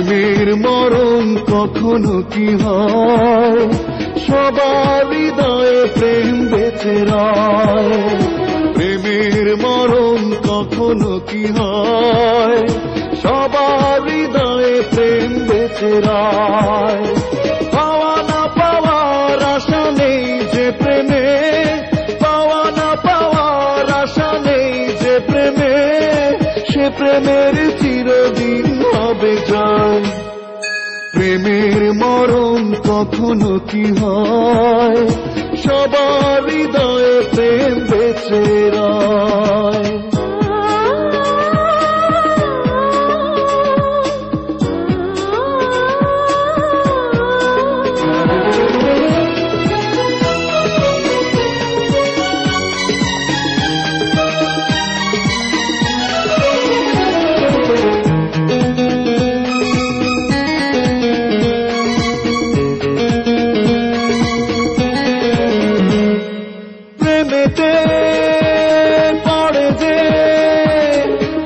প্রেমের মরণ কখনো কি হয়, সবার হৃদয়ে প্রেম বেঁচে রয়। প্রেমের মরণ কখনো কি হয়, সবার হৃদয়ে প্রেম বেঁচে রয়। পাওয়া না পাওয়ার আশা নেই যে প্রেমে, পাওয়া না পাওয়ার আশা নেই যে প্রেমে, সে প্রেমের চিরদিন হবে জয়। প্রেমের মরণ কখনো কি হয়, সবার হৃদয়ে প্রেম বেঁচে রয়। প্রেমেতে পড়ে যে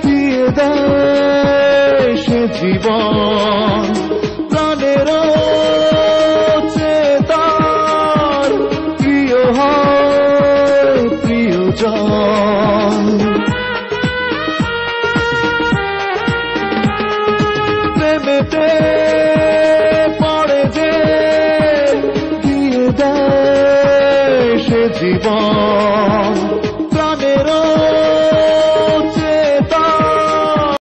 দিয়ে দেয় সে জীবন, প্রাণের চেতার প্রিয় হয় প্রিয়জন। প্রেমেতে পড়ে যে দিয়ে দেয় সে জীবন,